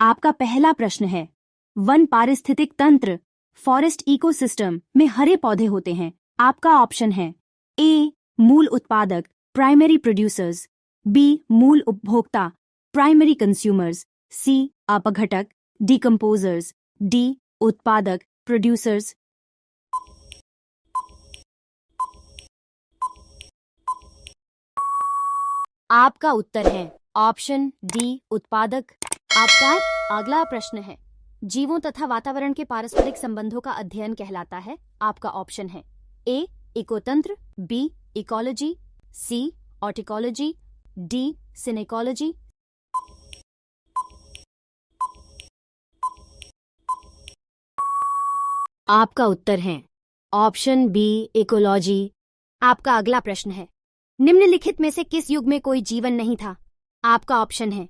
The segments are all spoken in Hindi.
आपका पहला प्रश्न है, वन पारिस्थितिक तंत्र फॉरेस्ट इकोसिस्टम में हरे पौधे होते हैं। आपका ऑप्शन है ए मूल उत्पादक प्राइमरी प्रोड्यूसर्स, बी मूल उपभोक्ता प्राइमरी कंज्यूमर्स, सी अपघटक डिकम्पोजर्स, डी उत्पादक प्रोड्यूसर्स। आपका उत्तर है ऑप्शन डी उत्पादक। आपका अगला प्रश्न है, जीवों तथा वातावरण के पारस्परिक संबंधों का अध्ययन कहलाता है। आपका ऑप्शन है ए इकोतंत्र, बी इकोलॉजी, सी ऑर्टिकोलॉजी, डी सिनेकोलॉजी। आपका उत्तर है ऑप्शन बी इकोलॉजी। आपका अगला प्रश्न है, निम्नलिखित में से किस युग में कोई जीवन नहीं था? आपका ऑप्शन है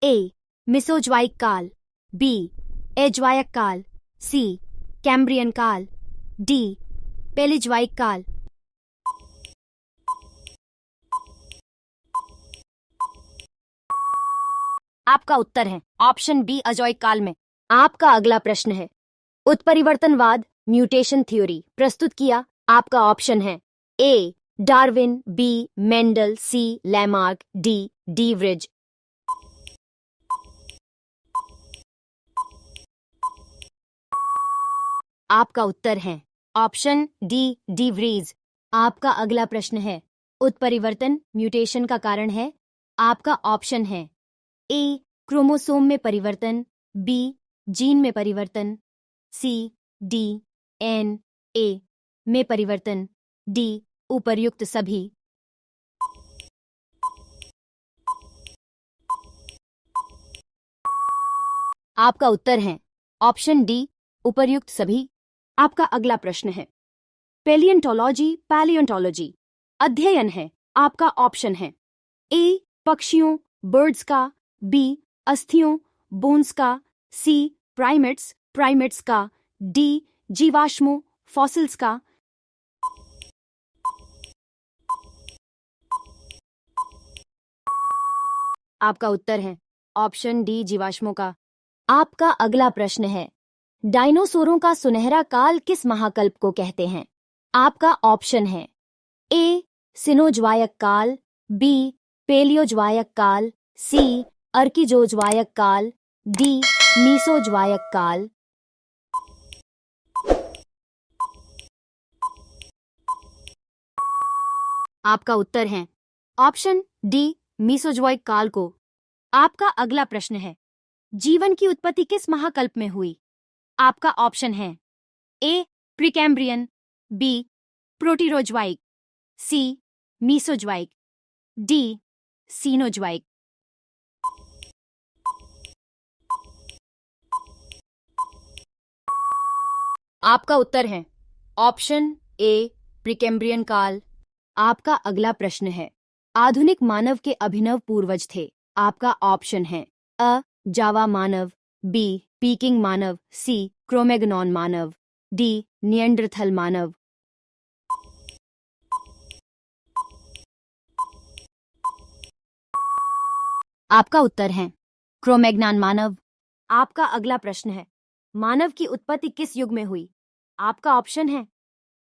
ए मिसोज्वाइक काल, बी एज्वायक काल, सी कैम्ब्रियन काल, डी पेलिज्वाइक काल। आपका उत्तर है ऑप्शन बी अजोइक काल में। आपका अगला प्रश्न है, उत्परिवर्तनवाद म्यूटेशन थ्योरी प्रस्तुत किया। आपका ऑप्शन है ए डार्विन, बी मेंडल, सी लैमार्क, डी डीवरिज। आपका उत्तर है ऑप्शन डी डीवरीज। आपका अगला प्रश्न है, उत्परिवर्तन म्यूटेशन का कारण है। आपका ऑप्शन है ए क्रोमोसोम में परिवर्तन, बी जीन में परिवर्तन, सी डी एन ए में परिवर्तन, डी उपर्युक्त सभी। आपका उत्तर है ऑप्शन डी उपर्युक्त सभी। आपका अगला प्रश्न है, पेलियंटोलॉजी पैलियोंटोलॉजी अध्ययन है। आपका ऑप्शन है ए पक्षियों बर्ड्स का, बी अस्थियों बोन्स का, सी प्राइमेट्स का, डी जीवाश्मों फॉसिल्स का। आपका उत्तर है ऑप्शन डी जीवाश्मों का। आपका अगला प्रश्न है, डायनासोरों का सुनहरा काल किस महाकल्प को कहते हैं? आपका ऑप्शन है ए सिनोज्वायक काल, बी पेलियोज्वायक काल, सी अर्किजोज्वायक काल, डी मीसोज्वायक काल। आपका उत्तर है ऑप्शन डी मीसोज्वाइक काल को। आपका अगला प्रश्न है, जीवन की उत्पत्ति किस महाकल्प में हुई? आपका ऑप्शन है ए प्रीकैम्ब्रियन, बी प्रोटीरोज्वाइक, सी मीसोज्वाइक, डी सीनोज्वाइक। आपका उत्तर है ऑप्शन ए प्रीकैम्ब्रियन काल। आपका अगला प्रश्न है, आधुनिक मानव के अभिनव पूर्वज थे। आपका ऑप्शन है अ जावा मानव, बी पीकिंग मानव, सी क्रोमैग्नॉन मानव, डी निएंडरथल मानव। आपका उत्तर है क्रोमैग्नॉन मानव। आपका अगला प्रश्न है, मानव की उत्पत्ति किस युग में हुई? आपका ऑप्शन है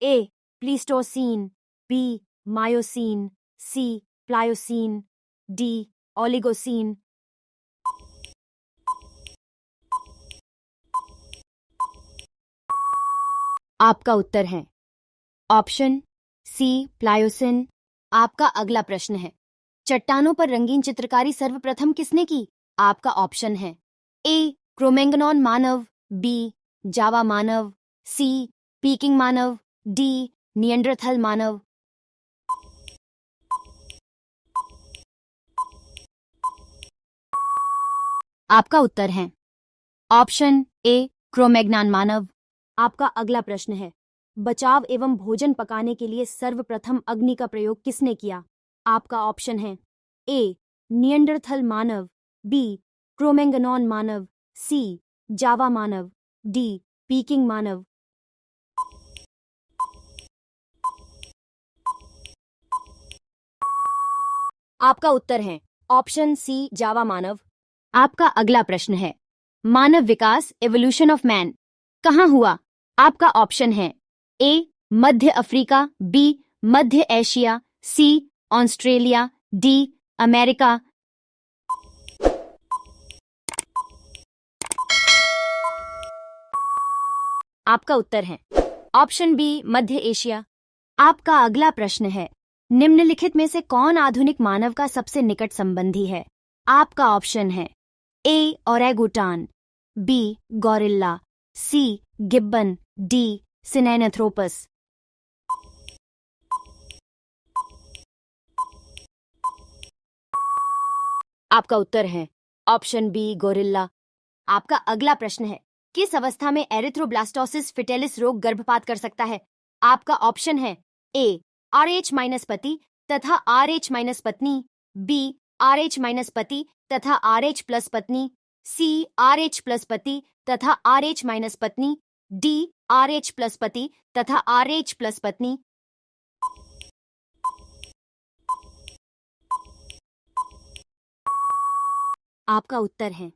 ए प्लीस्टोसीन, बी मायोसीन, सी प्लायोसीन, डी ओलिगोसीन। आपका उत्तर है ऑप्शन सी प्लायोसिन। आपका अगला प्रश्न है, चट्टानों पर रंगीन चित्रकारी सर्वप्रथम किसने की? आपका ऑप्शन है ए क्रोमैग्नॉन मानव, बी जावा मानव, सी पीकिंग मानव, डी निएंडरथल मानव। आपका उत्तर है ऑप्शन ए क्रोमैग्नॉन मानव। आपका अगला प्रश्न है, बचाव एवं भोजन पकाने के लिए सर्वप्रथम अग्नि का प्रयोग किसने किया? आपका ऑप्शन है ए निएंडरथल मानव, बी क्रोमैग्नॉन मानव, सी जावा मानव, डी पीकिंग मानव। आपका उत्तर है ऑप्शन सी जावा मानव। आपका अगला प्रश्न है, मानव विकास एवोल्यूशन ऑफ मैन कहाँ हुआ? आपका ऑप्शन है ए मध्य अफ्रीका, बी मध्य एशिया, सी ऑस्ट्रेलिया, डी अमेरिका। आपका उत्तर है ऑप्शन बी मध्य एशिया। आपका अगला प्रश्न है, निम्नलिखित में से कौन आधुनिक मानव का सबसे निकट संबंधी है? आपका ऑप्शन है ए ओरेगुटान, बी गॉरिल्ला, सी गिब्बन, डी सिनेनथ्रोपस। आपका उत्तर है ऑप्शन बी गोरिल्ला। आपका अगला प्रश्न है, किस अवस्था में एरिथ्रोब्लास्टोसिस फिटेलिस रोग गर्भपात कर सकता है? आपका ऑप्शन है ए RH माइनस पति तथा RH माइनस पत्नी, बी RH माइनस पति तथा RH प्लस पत्नी, सी RH प्लस पति तथा RH माइनस पत्नी, डी RH प्लस पति तथा RH प्लस पत्नी। आपका उत्तर है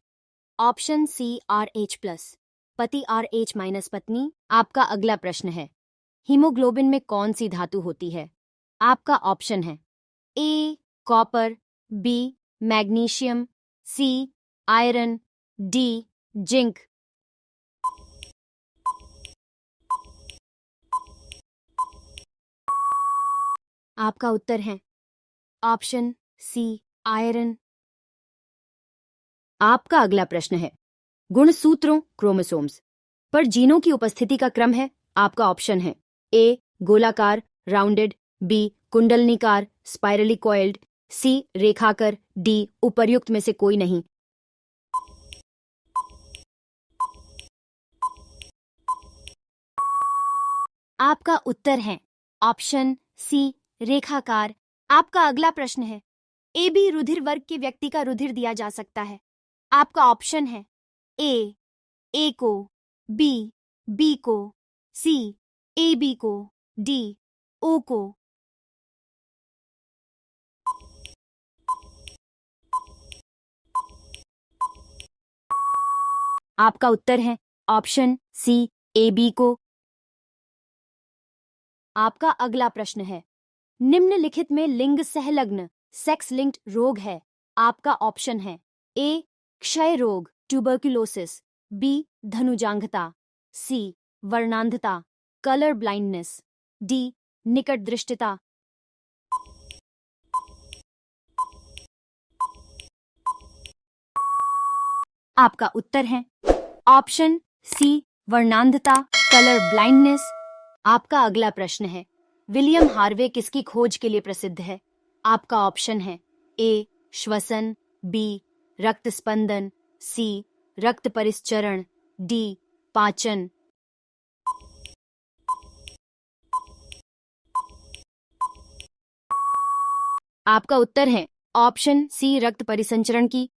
ऑप्शन सी RH प्लस पति RH माइनस पत्नी। आपका अगला प्रश्न है, हीमोग्लोबिन में कौन सी धातु होती है? आपका ऑप्शन है A copper, B magnesium, C iron, D zinc. आपका उत्तर है ऑप्शन सी आयरन। आपका अगला प्रश्न है, गुणसूत्रों क्रोमोसोम्स पर जीनों की उपस्थिति का क्रम है। आपका ऑप्शन है ए गोलाकार राउंडेड, बी कुंडलनीकार स्पाइरली कॉइल्ड, सी रेखाकर, डी उपर्युक्त में से कोई नहीं। आपका उत्तर है ऑप्शन सी रेखाकार। आपका अगला प्रश्न है, ए बी रुधिर वर्ग के व्यक्ति का रुधिर दिया जा सकता है। आपका ऑप्शन है ए को, बी को, सी ए बी को, डी ओ को। आपका उत्तर है ऑप्शन सी ए बी को। आपका अगला प्रश्न है, निम्नलिखित में लिंग सहलग्न सेक्स लिंक्ड रोग है। आपका ऑप्शन है ए क्षय रोग ट्यूबरकुलोसिस, बी धनुजांघता, सी वर्णांधता कलर ब्लाइंडनेस, डी निकट दृष्टिता। आपका उत्तर है ऑप्शन सी वर्णांधता कलर ब्लाइंडनेस। आपका अगला प्रश्न है, विलियम हार्वे किसकी खोज के लिए प्रसिद्ध है? आपका ऑप्शन है ए श्वसन, बी रक्त स्पंदन, सी रक्त परिसंचरण, डी पाचन। आपका उत्तर है ऑप्शन सी रक्त परिसंचरण की